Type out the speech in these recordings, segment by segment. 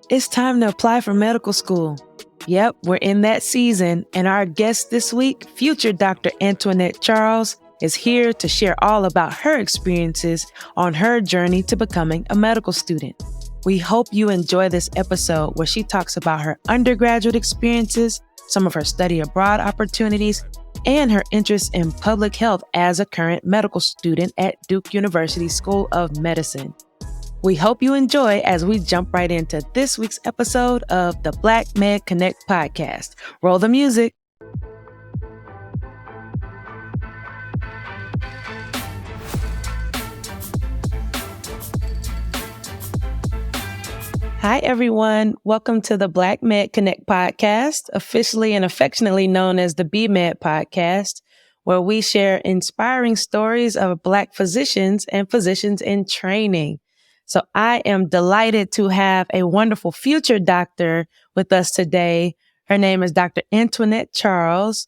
It's time to apply for medical school. Yep, we're in that season, and our guest this week, future Dr. Antoinette Charles, is here to share all about her experiences on her journey to becoming a medical student. We hope you enjoy this episode where she talks about her undergraduate experiences, some of her study abroad opportunities, and her interest in public health as a current medical student at Duke University School of Medicine. We hope you enjoy as we jump right into this week's episode of the Black Med Connect podcast. Roll the music. Hi, everyone. Welcome to the Black Med Connect podcast, officially and affectionately known as the BMed podcast, where we share inspiring stories of Black physicians and physicians in training. So I am delighted to have a wonderful future doctor with us today. Her name is Dr. Antoinette Charles.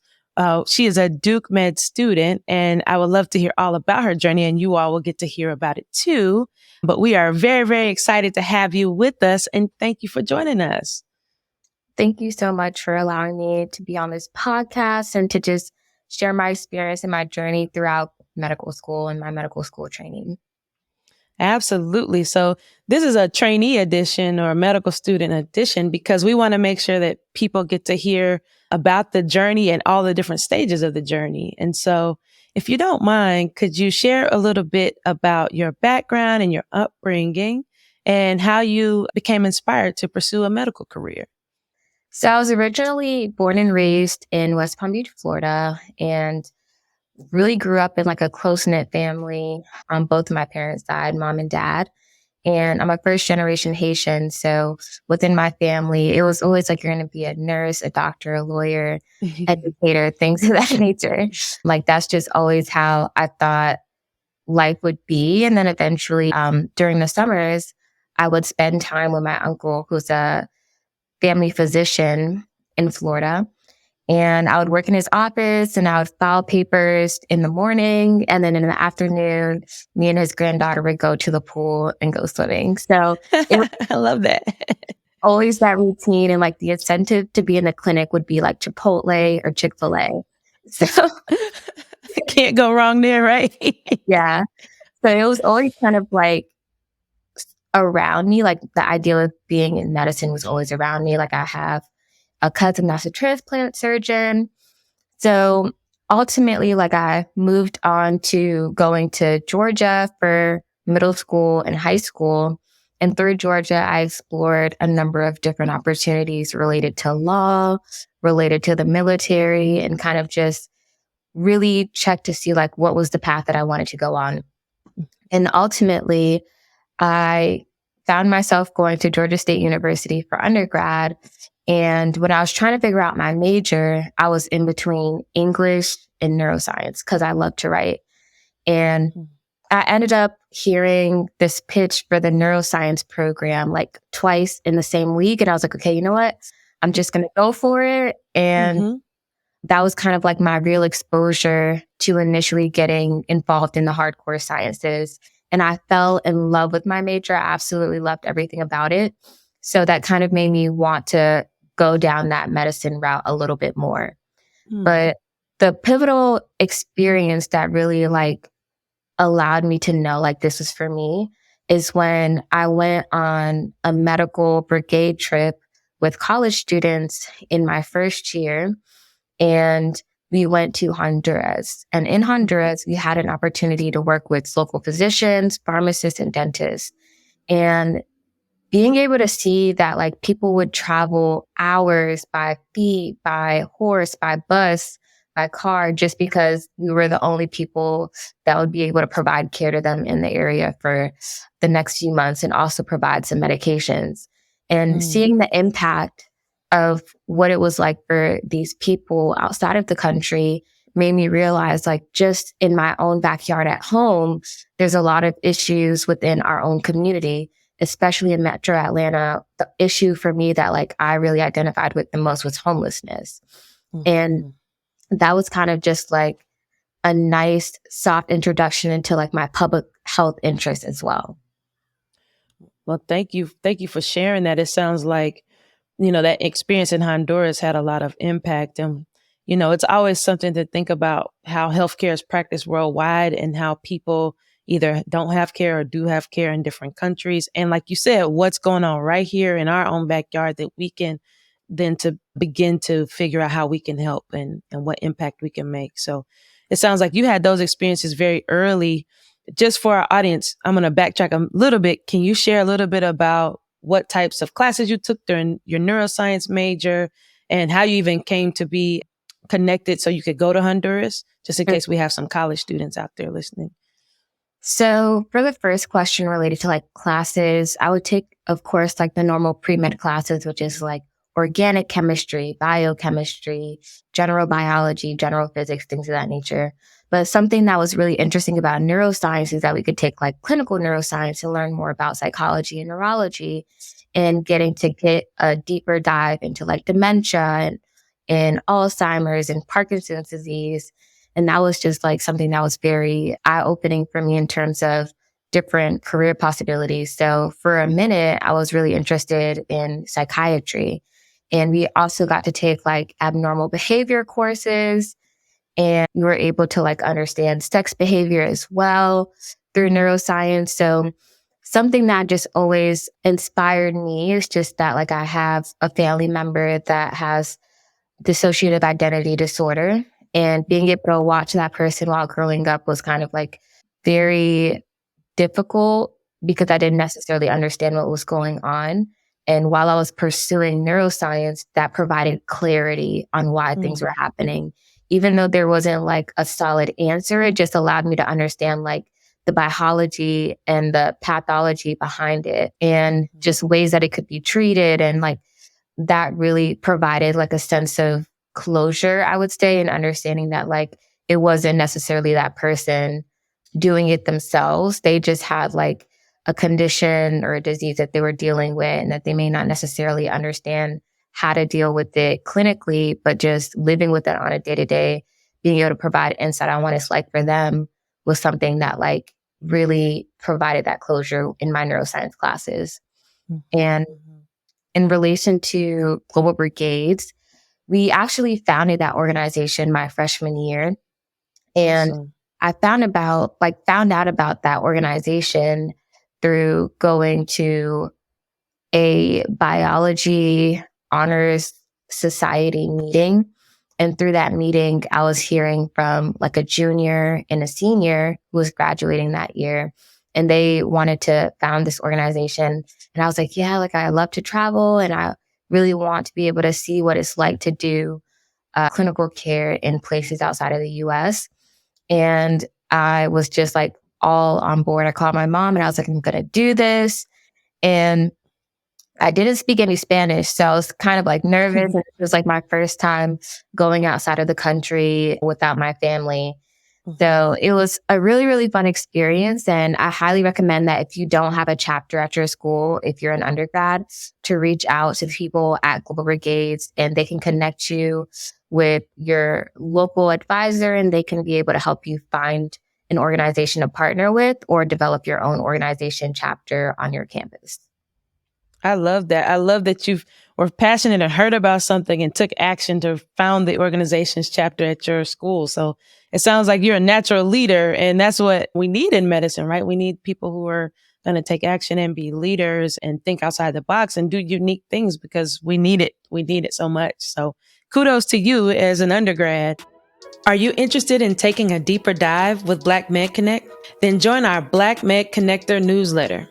She is a Duke Med student, and I would love to hear all about her journey, and you all will get to hear about it too. But we are very, very excited to have you with us, and thank you for joining us. Thank you so much for allowing me to be on this podcast and to just share my experience and my journey throughout medical school and my medical school training. Absolutely. So this is a trainee edition or a medical student edition because we want to make sure that people get to hear about the journey and all the different stages of the journey. And so if you don't mind, could you share a little bit about your background and your upbringing and how you became inspired to pursue a medical career? So I was originally born and raised in West Palm Beach, Florida, and really grew up in like a close-knit family on both of my parents' side, mom and dad. And I'm a first-generation Haitian. So within my family, it was always like you're going to be a nurse, a doctor, a lawyer, educator, things of that nature. Like that's just always how I thought life would be. And then eventually during the summers, I would spend time with my uncle, who's a family physician in Florida. And I would work in his office and I would file papers in the morning. And then in the afternoon, me and his granddaughter would go to the pool and go swimming. So I love that. Always that routine. And like the incentive to be in the clinic would be like Chipotle or Chick-fil-A. So can't go wrong there, right? Yeah. So it was always kind of like around me. Like the idea of being in medicine was always around me. Like I have a cousin that's a transplant surgeon. So ultimately, like I moved on to going to Georgia for middle school and high school. And through Georgia, I explored a number of different opportunities related to law, related to the military, and kind of just really checked to see like what was the path that I wanted to go on. And ultimately, I found myself going to Georgia State University for undergrad. And when I was trying to figure out my major, I was in between English and neuroscience because I love to write. And I ended up hearing this pitch for the neuroscience program like twice in the same week. And I was like, okay, you know what? I'm just going to go for it. And that was kind of like my real exposure to initially getting involved in the hardcore sciences. And I fell in love with my major. I absolutely loved everything about it. So that kind of made me want to go down that medicine route a little bit more. But the pivotal experience that really like allowed me to know like this was for me is when I went on a medical brigade trip with college students in my first year. And we went to Honduras. And in Honduras, we had an opportunity to work with local physicians, pharmacists, and dentists. And being able to see that like people would travel hours by feet, by horse, by bus, by car, just because we were the only people that would be able to provide care to them in the area for the next few months and also provide some medications. And seeing the impact of what it was like for these people outside of the country made me realize like just in my own backyard at home, there's a lot of issues within our own community, especially in Metro Atlanta. The issue for me that like I really identified with the most was homelessness. And that was kind of just like a nice soft introduction into like my public health interest as well. Well, thank you. Thank you for sharing that. It sounds like, that experience in Honduras had a lot of impact. And, it's always something to think about how healthcare is practiced worldwide and how people either don't have care or do have care in different countries. And like you said, what's going on right here in our own backyard that we can then to begin to figure out how we can help and what impact we can make. So it sounds like you had those experiences very early. Just for our audience, I'm going to backtrack a little bit. Can you share a little bit about what types of classes you took during your neuroscience major and how you even came to be connected so you could go to Honduras, just in case we have some college students out there listening? So for the first question related to like classes, I would take, of course, like the normal pre-med classes, which is like organic chemistry, biochemistry, general biology, general physics, things of that nature. But something that was really interesting about neuroscience is that we could take like clinical neuroscience and learn more about psychology and neurology and getting to get a deeper dive into like dementia and Alzheimer's and Parkinson's disease. And that was just like something that was very eye-opening for me in terms of different career possibilities. So for a minute, I was really interested in psychiatry. And we also got to take like abnormal behavior courses, and we were able to like understand sex behavior as well through neuroscience. So something that just always inspired me is just that like I have a family member that has dissociative identity disorder, and being able to watch that person while growing up was kind of like very difficult because I didn't necessarily understand what was going on. And while I was pursuing neuroscience, that provided clarity on why things were happening. Even though there wasn't like a solid answer, it just allowed me to understand like the biology and the pathology behind it and just ways that it could be treated. And like that really provided like a sense of closure, I would say, and understanding that like it wasn't necessarily that person doing it themselves. They just had like a condition or a disease that they were dealing with and that they may not necessarily understand how to deal with it clinically, but just living with it on a day-to-day, being able to provide insight on what it's like for them was something that like really provided that closure in my neuroscience classes. And in relation to Global Brigades, we actually founded that organization my freshman year. And Awesome. I found out about that organization through going to a biology honors society meeting. And through that meeting, I was hearing from like a junior and a senior who was graduating that year. And they wanted to found this organization. And I was like, yeah, like I love to travel and I really want to be able to see what it's like to do clinical care in places outside of the US. And I was just like all on board. I called my mom and I was like, I'm going to do this. And I didn't speak any Spanish, so I was kind of like nervous. It was like my first time going outside of the country without my family. So it was a really, really fun experience. And I highly recommend that if you don't have a chapter at your school, if you're an undergrad, to reach out to people at Global Brigades and they can connect you with your local advisor and they can be able to help you find an organization to partner with or develop your own organization chapter on your campus. I love that. I love that you were passionate and heard about something and took action to found the organization's chapter at your school. So it sounds like you're a natural leader, and that's what we need in medicine, right? We need people who are going to take action and be leaders and think outside the box and do unique things because we need it. We need it so much. So kudos to you as an undergrad. Are you interested in taking a deeper dive with Black Med Connect? Then join our Black Med Connector newsletter.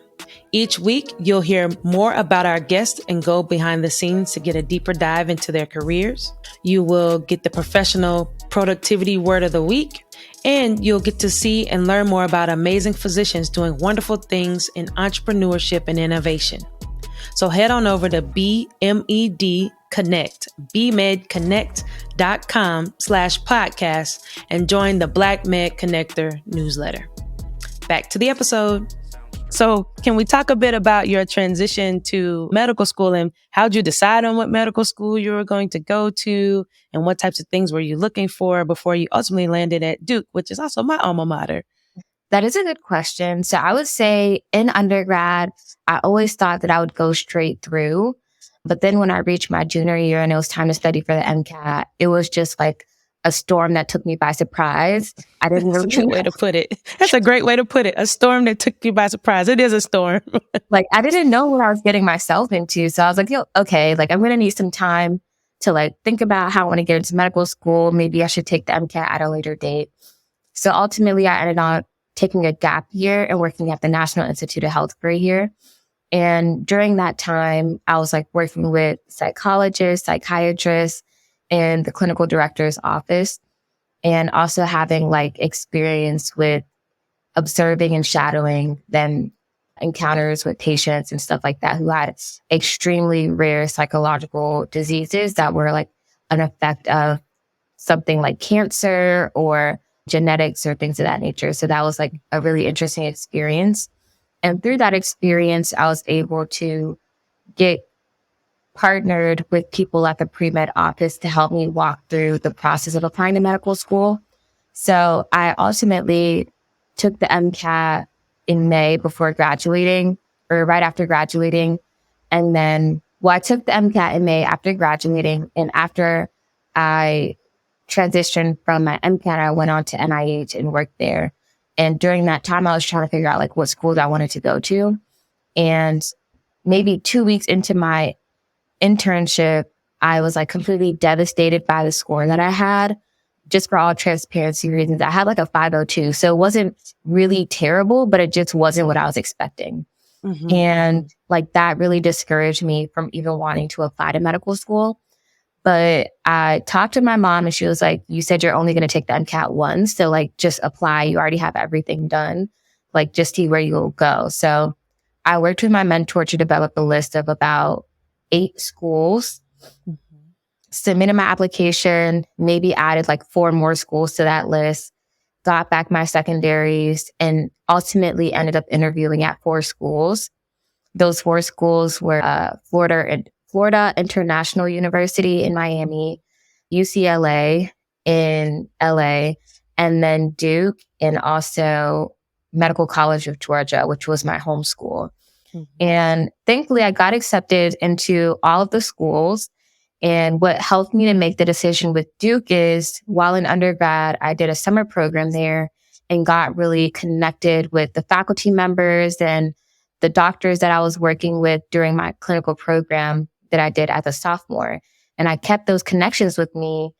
Each week, you'll hear more about our guests and go behind the scenes to get a deeper dive into their careers. You will get the professional productivity word of the week, and you'll get to see and learn more about amazing physicians doing wonderful things in entrepreneurship and innovation. So head on over to BMED Connect, bmedconnect.com/podcast and join the Black Med Connector newsletter. Back to the episode. So can we talk a bit about your transition to medical school and how'd you decide on what medical school you were going to go to and what types of things were you looking for before you ultimately landed at Duke, which is also my alma mater? That is a good question. So I would say in undergrad, I always thought that I would go straight through. But then when I reached my junior year and it was time to study for the MCAT, it was just like a storm that took me by surprise. I didn't That's a really good way to put it. That's a great way to put it. A storm that took you by surprise. It is a storm. like, I didn't know what I was getting myself into. So I was like, yo, okay, like I'm going to need some time to like think about how I want to get into medical school. Maybe I should take the MCAT at a later date. So ultimately I ended up taking a gap year and working at the National Institute of Health for a year. And during that time, I was like working with psychologists, psychiatrists in the clinical director's office, and also having like experience with observing and shadowing them encounters with patients and stuff like that who had extremely rare psychological diseases that were like an effect of something like cancer or genetics or things of that nature. So that was like a really interesting experience. And through that experience, I was able to get partnered with people at the pre-med office to help me walk through the process of applying to medical school. So I ultimately took the MCAT in May before graduating, or right after graduating. And then, I took the MCAT in May after graduating. And after I transitioned from my MCAT, I went on to NIH and worked there. And during that time, I was trying to figure out like what schools I wanted to go to. And maybe 2 weeks into my internship, I was like completely devastated by the score that I had. Just for all transparency reasons, I had like a 502. So it wasn't really terrible, but it just wasn't what I was expecting. Mm-hmm. And like that really discouraged me from even wanting to apply to medical school. But I talked to my mom and she was like, you said you're only going to take the MCAT once. So like just apply. You already have everything done. Like just see where you'll go. So I worked with my mentor to develop a list of about 8 schools. Mm-hmm. Submitted my application, maybe added like 4 more schools to that list, got back my secondaries, and ultimately ended up interviewing at 4 schools. Those 4 schools were Florida International University in Miami, UCLA in LA, and then Duke, and also Medical College of Georgia, which was my home school. Mm-hmm. And thankfully, I got accepted into all of the schools. And what helped me to make the decision with Duke is while in undergrad, I did a summer program there and got really connected with the faculty members and the doctors that I was working with during my clinical program that I did as a sophomore. And I kept those connections with me.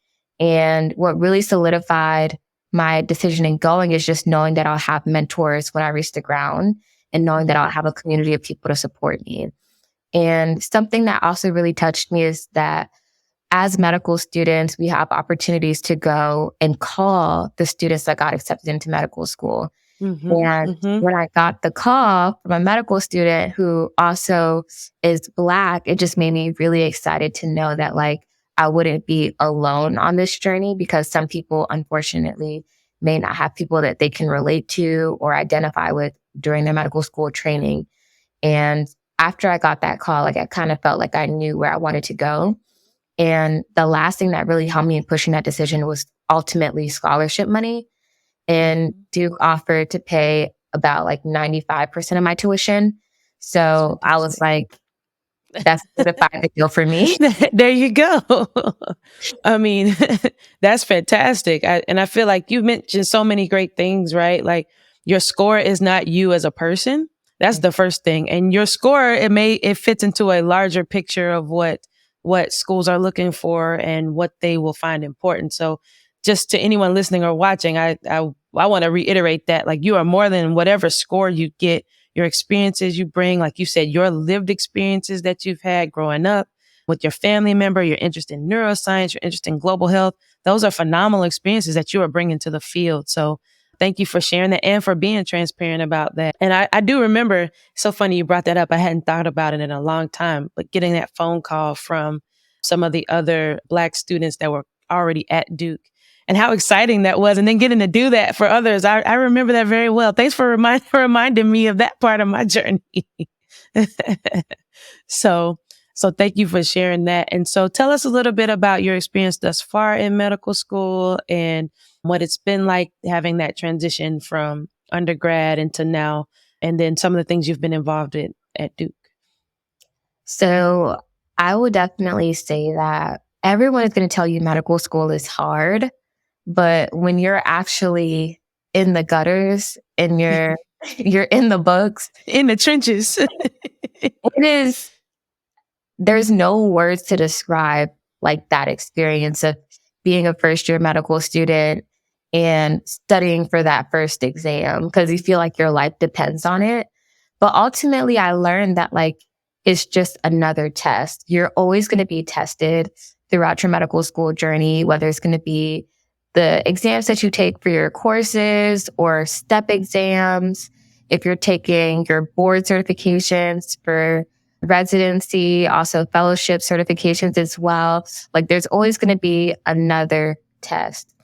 And what really solidified my decision in going is just knowing that I'll have mentors when I reach the ground and knowing that I'll have a community of people to support me. And something that also really touched me is that as medical students, we have opportunities to go and call the students that got accepted into medical school. Mm-hmm, and when I got the call from a medical student who also is Black, it just made me really excited to know that like I wouldn't be alone on this journey, because some people, unfortunately, may not have people that they can relate to or identify with during their medical school training. And after I got that call, like I kind of felt like I knew where I wanted to go. And the last thing that really helped me in pushing that decision was ultimately scholarship money. And Duke offered to pay about like 95% of my tuition. So I was like, that's a big deal for me. There you go. I mean, that's fantastic. And I feel like you mentioned so many great things, right? Like your score is not you as a person. That's the first thing. And your score, it fits into a larger picture of what schools are looking for and what they will find important. So just to anyone listening or watching, I want to reiterate that like you are more than whatever score you get. Your experiences you bring, like you said, your lived experiences that you've had growing up with your family member, your interest in neuroscience, your interest in global health. Those are phenomenal experiences that you are bringing to the field. So thank you for sharing that and for being transparent about that. And I do remember, so funny you brought that up. I hadn't thought about it in a long time, but getting that phone call from some of the other Black students that were already at Duke and how exciting that was. And then getting to do that for others. I remember that very well. Thanks for reminding me of that part of my journey. So thank you for sharing that. And so tell us a little bit about your experience thus far in medical school and what it's been like having that transition from undergrad into now, and then some of the things you've been involved in at Duke? So I would definitely say that everyone is going to tell you medical school is hard, but when you're actually in the gutters and you're in the books, In the trenches. it is, there's no words to describe like that experience of being a first year medical student and studying for that first exam because you feel like your life depends on it. But ultimately, I learned that like it's just another test. You're always going to be tested throughout your medical school journey, whether it's going to be the exams that you take for your courses or step exams. If you're taking your board certifications for residency, also fellowship certifications as well. Like there's always going to be another test.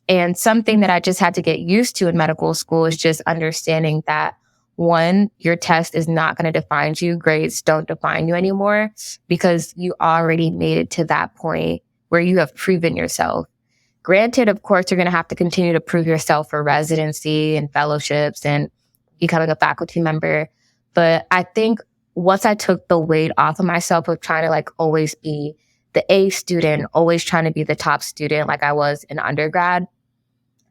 And something that I just had to get used to in medical school is just understanding that one, your test is not going to define you. Grades don't define you anymore because you already made it to that point where you have proven yourself. Granted, of course, you're going to have to continue to prove yourself for residency and fellowships and becoming a faculty member. But I think once I took the weight off of myself of trying to like always be the A student, always trying to be the top student like I was in undergrad,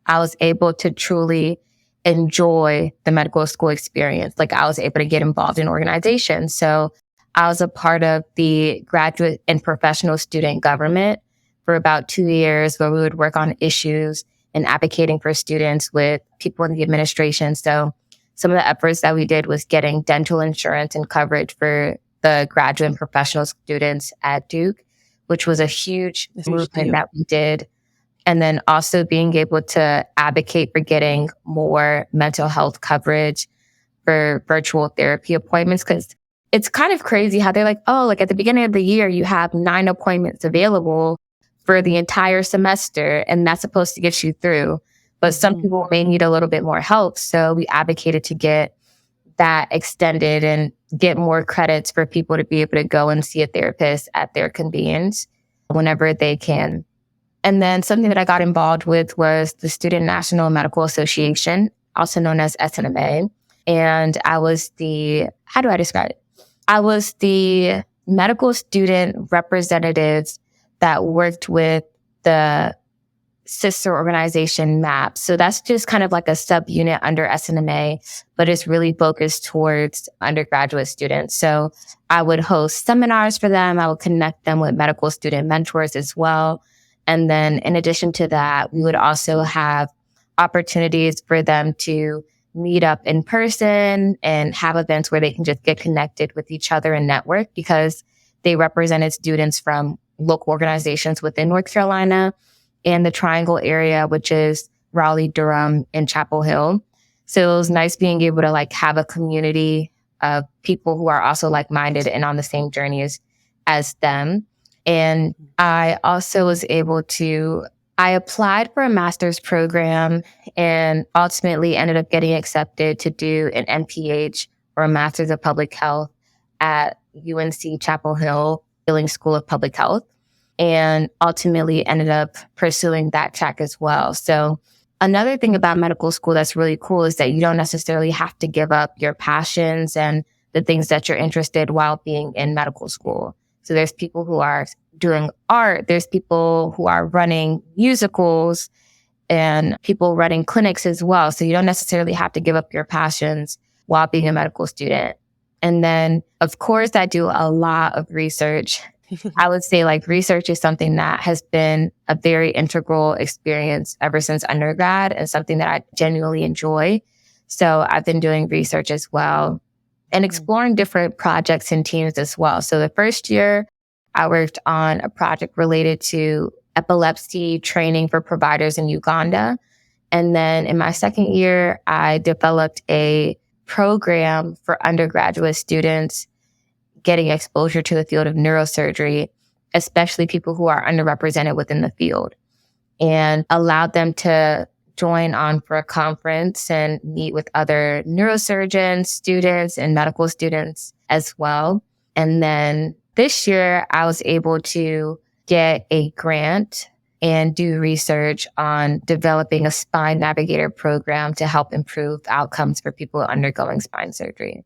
I was able to truly enjoy the medical school experience. Like I was able to get involved in organizations. So I was a part of the graduate and professional student government for about 2 years where we would work on issues and advocating for students with people in the administration. So some of the efforts that we did was getting dental insurance and coverage for the graduate and professional students at Duke, which was a huge movement that we did. And then also being able to advocate for getting more mental health coverage for virtual therapy appointments. Because it's kind of crazy how they're like, oh, like at the beginning of the year, you have 9 appointments available for the entire semester, and that's supposed to get you through. But some people may need a little bit more help. So we advocated to get that extended and get more credits for people to be able to go and see a therapist at their convenience whenever they can. And then something that I got involved with was the Student National Medical Association, also known as SNMA. And I was how do I describe it? I was the medical student representatives that worked with the sister organization MAP. So that's just kind of like a subunit under SNMA, but it's really focused towards undergraduate students. So I would host seminars for them. I would connect them with medical student mentors as well. And then in addition to that, we would also have opportunities for them to meet up in person and have events where they can just get connected with each other and network because they represented students from local organizations within North Carolina and the Triangle area, which is Raleigh, Durham, and Chapel Hill. So it was nice being able to like have a community of people who are also like-minded and on the same journey as them. And I also was able to, I applied for a master's program and ultimately ended up getting accepted to do an MPH or a Master's of Public Health at UNC Chapel Hill, Gillings School of Public Health, and ultimately ended up pursuing that track as well. So another thing about medical school that's really cool is that you don't necessarily have to give up your passions and the things that you're interested while being in medical school. So there's people who are doing art, there's people who are running musicals, and people running clinics as well. So you don't necessarily have to give up your passions while being a medical student. And then, of course, I do a lot of research. I would say like research is something that has been a very integral experience ever since undergrad and something that I genuinely enjoy. So I've been doing research as well and exploring different projects and teams as well. So the first year I worked on a project related to epilepsy training for providers in Uganda. And then in my second year, I developed a program for undergraduate students getting exposure to the field of neurosurgery, especially people who are underrepresented within the field, and allowed them to join on for a conference and meet with other neurosurgeons, students, and medical students as well. And then this year, I was able to get a grant and do research on developing a spine navigator program to help improve outcomes for people undergoing spine surgery.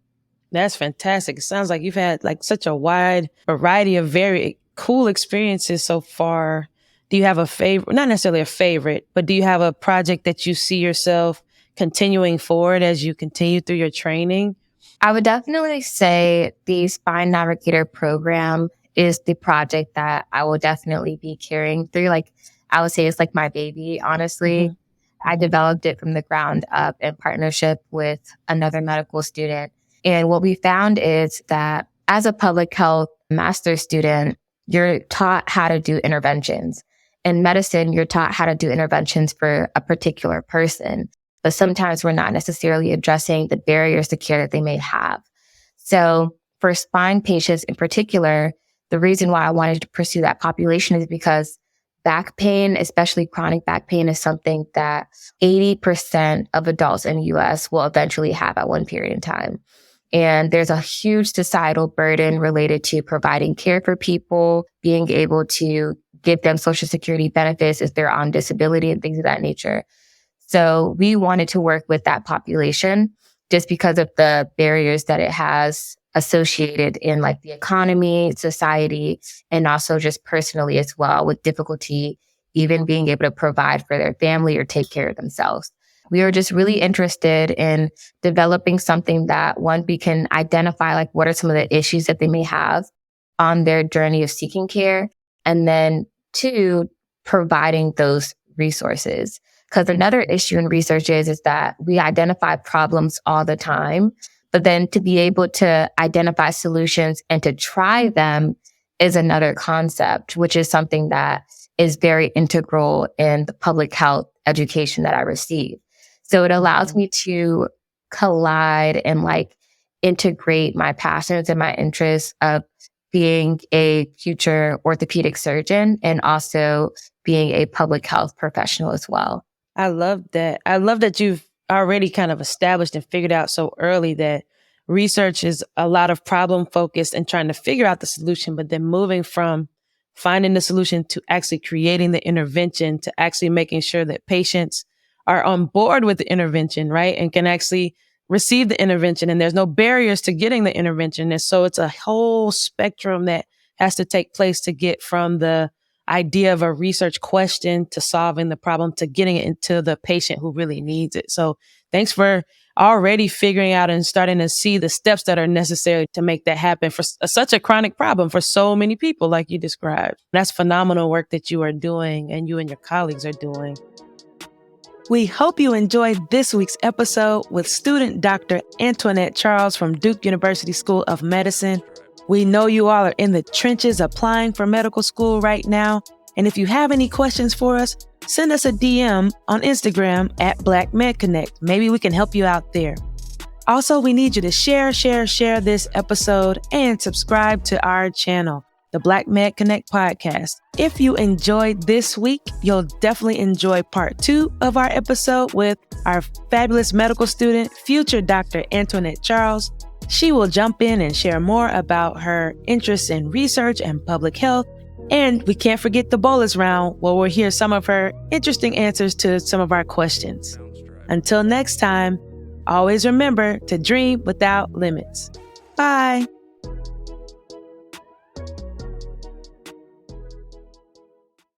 That's fantastic. It sounds like you've had like such a wide variety of very cool experiences so far. Do you have a favorite, not necessarily a favorite, but do you have a project that you see yourself continuing forward as you continue through your training? I would definitely say the Spine Navigator program is the project that I will definitely be carrying through. Like, I would say it's like my baby, honestly. I developed it from the ground up in partnership with another medical student. And what we found is that as a public health master's student, you're taught how to do interventions. In medicine, you're taught how to do interventions for a particular person, but sometimes we're not necessarily addressing the barriers to care that they may have. So for spine patients in particular, the reason why I wanted to pursue that population is because back pain, especially chronic back pain, is something that 80% of adults in the US will eventually have at one period in time. And there's a huge societal burden related to providing care for people, being able to give them Social Security benefits if they're on disability and things of that nature. So we wanted to work with that population just because of the barriers that it has associated in like the economy, society, and also just personally as well, with difficulty even being able to provide for their family or take care of themselves. We were just really interested in developing something that, one, we can identify like what are some of the issues that they may have on their journey of seeking care, and then two, providing those resources. Because another issue in research is that we identify problems all the time, but then to be able to identify solutions and to try them is another concept, which is something that is very integral in the public health education that I receive. So it allows me to collide and like integrate my passions and my interests of being a future orthopedic surgeon and also being a public health professional as well. I love that. I love that you've already kind of established and figured out so early that research is a lot of problem focused and trying to figure out the solution, but then moving from finding the solution to actually creating the intervention to actually making sure that patients are on board with the intervention, right? And can actually receive the intervention, and there's no barriers to getting the intervention. And so it's a whole spectrum that has to take place to get from the idea of a research question to solving the problem to getting it into the patient who really needs it. So thanks for already figuring out and starting to see the steps that are necessary to make that happen for such a chronic problem for so many people like you described. That's phenomenal work that you are doing and you and your colleagues are doing. We hope you enjoyed this week's episode with student Dr. Antoinette Charles from Duke University School of Medicine. We know you all are in the trenches applying for medical school right now. And if you have any questions for us, send us a DM on Instagram at Black Med Connect. Maybe we can help you out there. Also, we need you to share this episode and subscribe to our channel, the Black Med Connect podcast. If you enjoyed this week, you'll definitely enjoy part 2 of our episode with our fabulous medical student, future Dr. Antoinette Charles. She will jump in and share more about her interests in research and public health. And we can't forget the bolus round, where we'll hear some of her interesting answers to some of our questions. Until next time, always remember to dream without limits. Bye.